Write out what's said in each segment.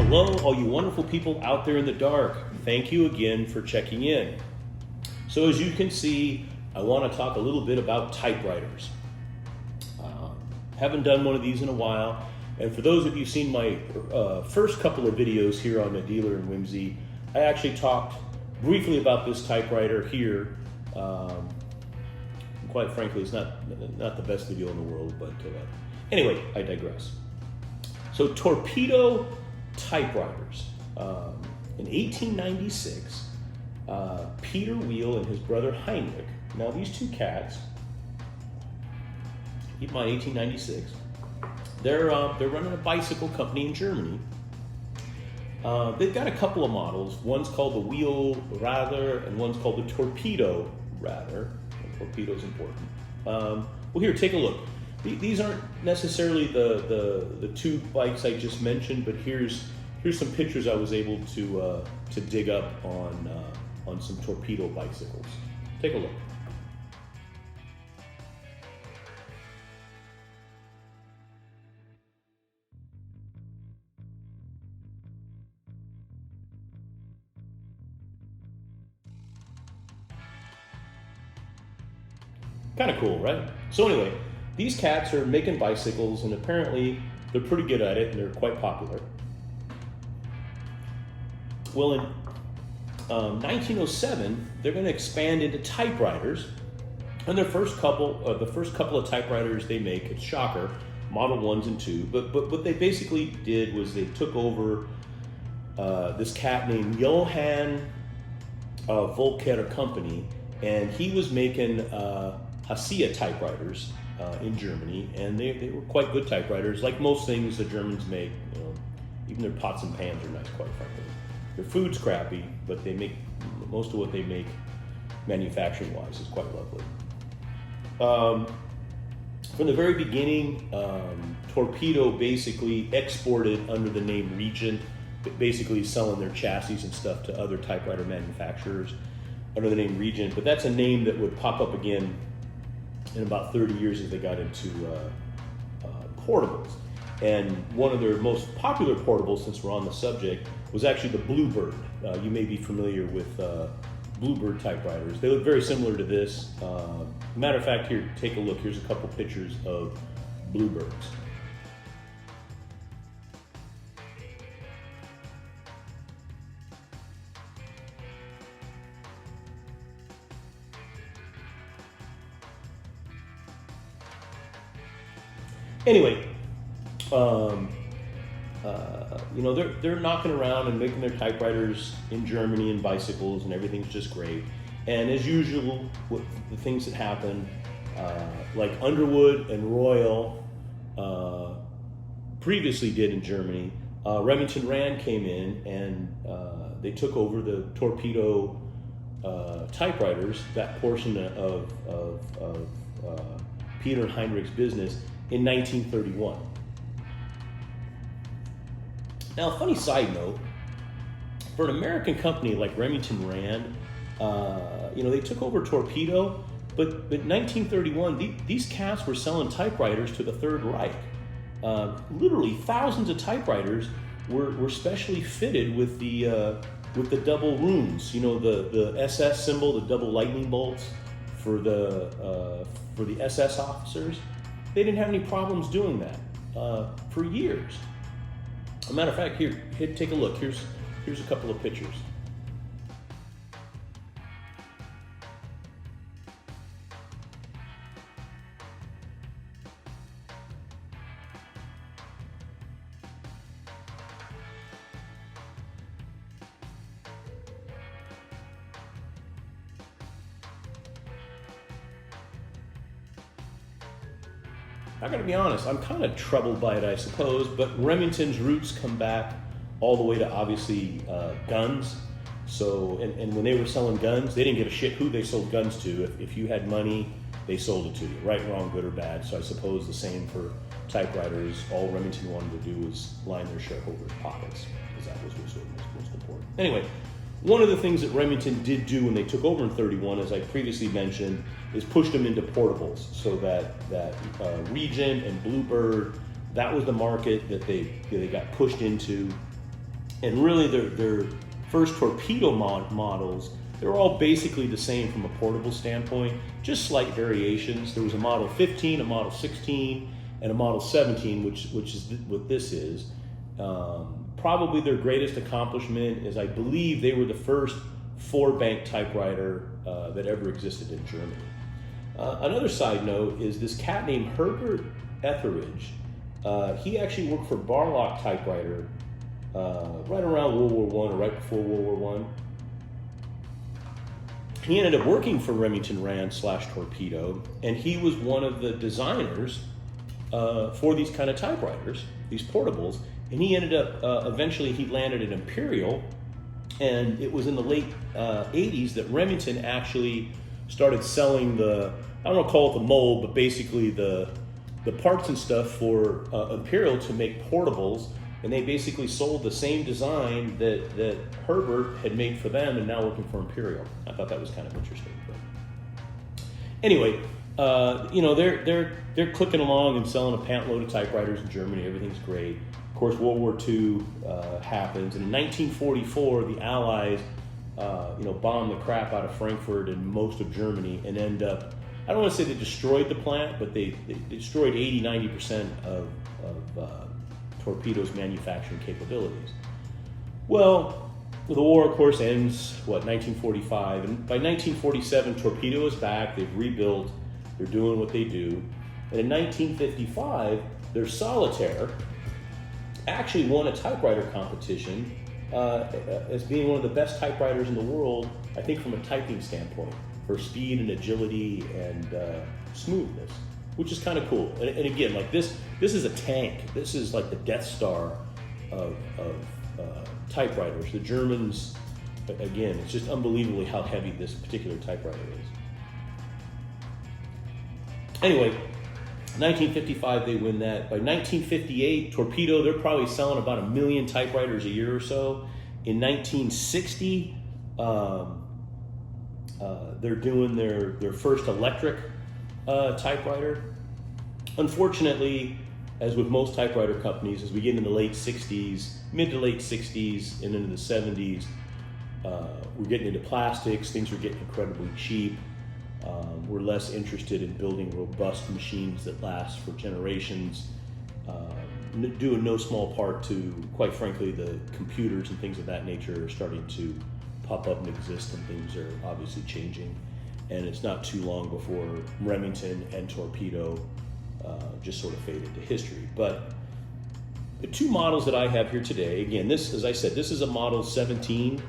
Hello, all you wonderful people out there in the dark. Thank you again for checking in. So as you can see, I want to talk a little bit about typewriters. Haven't done one of these in a while, and for those of you who've seen my first couple of videos here on the Dealer in Whimsy, I actually talked briefly about this typewriter here. Quite frankly, it's not the best video in the world, but anyway, I digress. So Torpedo Typewriters. In 1896, Peter Wheel and his brother Heinrich, now these two cats, keep in mind 1896, they're running a bicycle company in Germany. They've got a couple of models. One's called the Wheel Radar and one's called the Torpedo Radar. Torpedo's important. Well, here, take a look. These aren't necessarily the two bikes I just mentioned, but here's some pictures I was able to dig up on some Torpedo bicycles. Take a look. Kind of cool, right? So anyway, these cats are making bicycles, and apparently they're pretty good at it, and they're quite popular. Well, in 1907, they're going to expand into typewriters, and the first couple of typewriters they make, it's shocker, Model 1s and 2, but what they basically did was they took over this cat named Johann Volker Company, and he was making Hasia typewriters in Germany, and they were quite good typewriters. Like most things the Germans make, you know, even their pots and pans are nice, quite frankly. Their food's crappy, but they make most of what they make manufacturing-wise is quite lovely. From the very beginning, Torpedo basically exported under the name Regent, basically selling their chassis and stuff to other typewriter manufacturers under the name Regent, but that's a name that would pop up again in about 30 years as they got into portables. And one of their most popular portables, since we're on the subject, was actually the Bluebird. You may be familiar with Bluebird typewriters. They look very similar to this. Matter of fact, here, take a look. Here's a couple pictures of Bluebirds. Anyway, you know, they're knocking around and making their typewriters in Germany and bicycles, and everything's just great. And as usual, with the things that happen, like Underwood and Royal previously did in Germany, Remington Rand came in and they took over the Torpedo typewriters, that portion of Peter and Heinrich's business, in 1931. Now, a funny side note, for an American company like Remington Rand, you know, they took over Torpedo, but in 1931, these cats were selling typewriters to the Third Reich. Literally thousands of typewriters were specially fitted with the double runes, you know, the SS symbol, the double lightning bolts for the SS officers. They didn't have any problems doing that for years. As a matter of fact, here, take a look. Here's a couple of pictures. I gotta be honest, I'm kind of troubled by it, I suppose, but Remington's roots come back all the way to obviously guns. So, and when they were selling guns, they didn't give a shit who they sold guns to. If you had money, they sold it to you, right, wrong, good, or bad. So I suppose the same for typewriters. All Remington wanted to do was line their shareholders' pockets, because that was what was most important. Anyway, one of the things that Remington did do when they took over in 31, as I previously mentioned, is pushed them into portables, so that Regent and Bluebird, that was the market that they got pushed into. And really their first torpedo models, they were all basically the same from a portable standpoint, just slight variations. There was a Model 15, a Model 16, and a Model 17, which is what this is. Probably their greatest accomplishment is I believe they were the first 4-bank typewriter that ever existed in Germany. Another side note is this cat named Herbert Etheridge. He actually worked for Barlock Typewriter right around World War I or right before World War I. He ended up working for Remington Rand / Torpedo, and he was one of the designers for these kind of typewriters, these portables. And he ended up, eventually he landed at Imperial, and it was in the late 80s that Remington actually started selling the, I don't want to call it the mold, but basically the parts and stuff for Imperial to make portables. And they basically sold the same design that Herbert had made for them and now working for Imperial. I thought that was kind of interesting. But anyway, they're clicking along and selling a pant load of typewriters in Germany. Everything's great. Of course, World War II happens, and in 1944, the Allies, bombed the crap out of Frankfurt and most of Germany, and end up, I don't want to say they destroyed the plant, but they destroyed 80-90% of Torpedo's manufacturing capabilities. Well, the war, of course, ends, 1945, and by 1947, Torpedo is back, they've rebuilt, they're doing what they do, and in 1955, their Solitaire actually won a typewriter competition as being one of the best typewriters in the world, I think from a typing standpoint, for speed and agility and smoothness, which is kind of cool. And again, like this is a tank. This is like the Death Star of typewriters. The Germans, again, it's just unbelievably how heavy this particular typewriter is. Anyway, 1955 they win that. By 1958, Torpedo, they're probably selling about 1 million typewriters a year or so. In 1960, they're doing their first electric typewriter. Unfortunately, as with most typewriter companies, as we get into the late 60s, mid to late 60s and into the 70s, we're getting into plastics, things are getting incredibly cheap. We're less interested in building robust machines that last for generations, due in no small part to, quite frankly, the computers and things of that nature are starting to pop up and exist, and things are obviously changing. And it's not too long before Remington and Torpedo just sort of fade into history. But the two models that I have here today, again, this, as I said, this is a Model 17.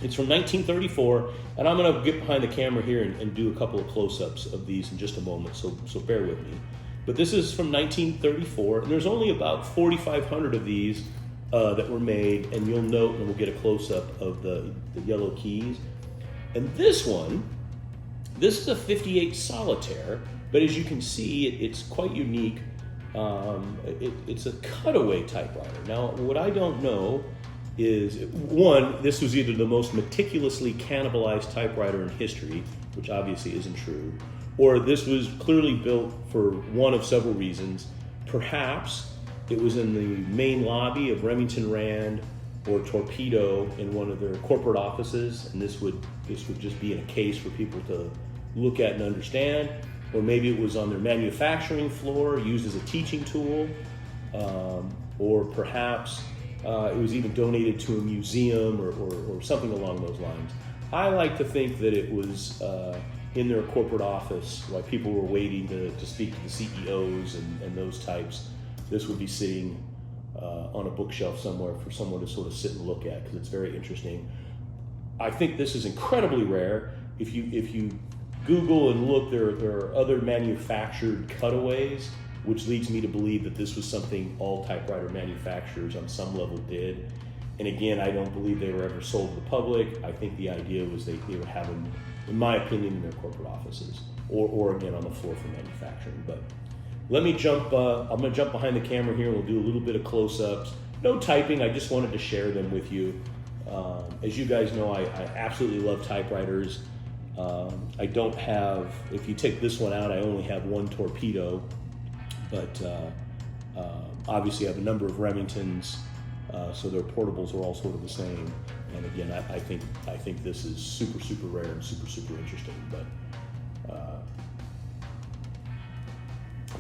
It's from 1934, and I'm going to get behind the camera here and do a couple of close-ups of these in just a moment, so bear with me. But this is from 1934, and there's only about 4,500 of these that were made, and you'll note, and we'll get a close-up of the yellow keys. And this one, this is a 58 Solitaire, but as you can see, it's quite unique. It's a cutaway typewriter. Now, what I don't know is, one, this was either the most meticulously cannibalized typewriter in history, which obviously isn't true, or this was clearly built for one of several reasons. Perhaps it was in the main lobby of Remington Rand or Torpedo in one of their corporate offices, and this would just be in a case for people to look at and understand. Or maybe it was on their manufacturing floor, used as a teaching tool, or perhaps it was even donated to a museum or something along those lines. I like to think that it was in their corporate office while people were waiting to speak to the CEOs and those types. This would be sitting on a bookshelf somewhere for someone to sort of sit and look at, because it's very interesting. I think this is incredibly rare. If you Google and look, there are other manufactured cutaways, which leads me to believe that this was something all typewriter manufacturers on some level did. And again, I don't believe they were ever sold to the public. I think the idea was they would have them, in my opinion, in their corporate offices, or again on the floor for manufacturing. But let me jump, I'm gonna jump behind the camera here and we'll do a little bit of close-ups. No typing, I just wanted to share them with you. As you guys know, I absolutely love typewriters. I don't have, if you take this one out, I only have one Torpedo, but obviously I have a number of Remingtons, So their portables are all sort of the same. And again, I think this is super rare and super interesting. But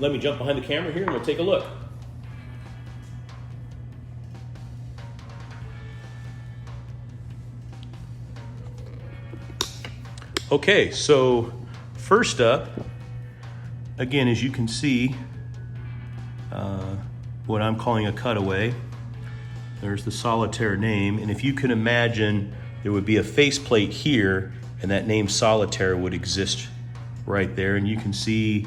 let me jump behind the camera here and we'll take a look. Okay, so first up, again, as you can see, what I'm calling a cutaway. There's the Solitaire name, and if you can imagine, there would be a faceplate here, and that name Solitaire would exist right there. And you can see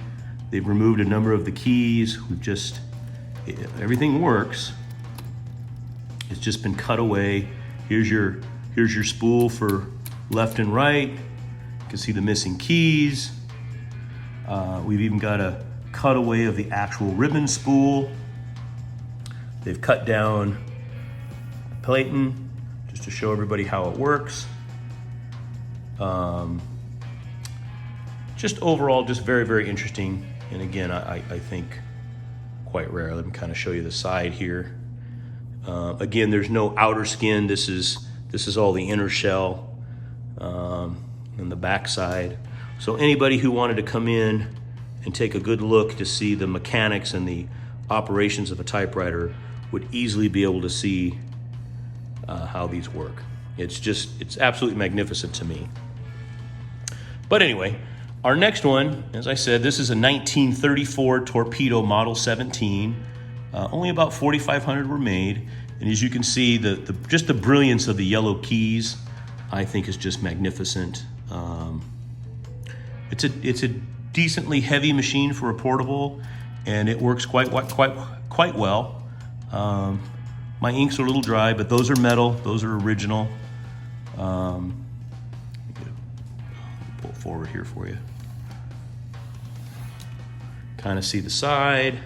they've removed a number of the keys. Everything works. It's just been cut away. Here's your spool for left and right. You can see the missing keys. We've even got a cutaway of the actual ribbon spool. They've cut down platen just to show everybody how it works. Just overall, just very interesting. And again, I think quite rare. Let me kind of show you the side here. Again, there's no outer skin. This is all the inner shell and the back side. So anybody who wanted to come in and take a good look to see the mechanics and the operations of a typewriter would easily be able to see how these work. It's absolutely magnificent to me. But anyway, our next one, as I said, this is a 1934 Torpedo Model 17. Only about 4,500 were made. And as you can see, just the brilliance of the yellow keys, I think is just magnificent. It's a decently heavy machine for a portable, and it works quite well. My inks are a little dry, but those are metal. Those are original. Pull forward here for you. Kind of see the side and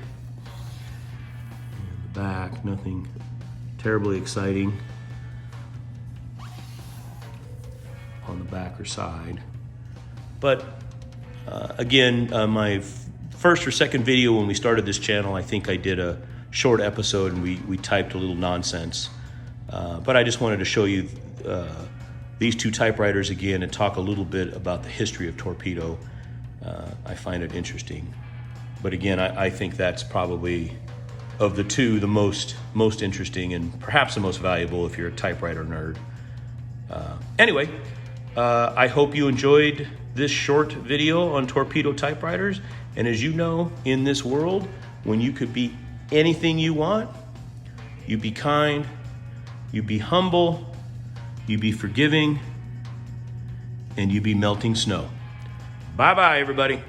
the back. Nothing terribly exciting on the back or side. But again, my first or second video when we started this channel, I think I did a short episode and we typed a little nonsense. But I just wanted to show you these two typewriters again and talk a little bit about the history of Torpedo. I find it interesting. But again, I think that's probably, of the two, the most interesting and perhaps the most valuable if you're a typewriter nerd. Anyway, I hope you enjoyed this short video on Torpedo Typewriters. And as you know, in this world, when you could be anything you want, you be kind, you be humble, you be forgiving, and you be melting snow. Bye-bye, everybody.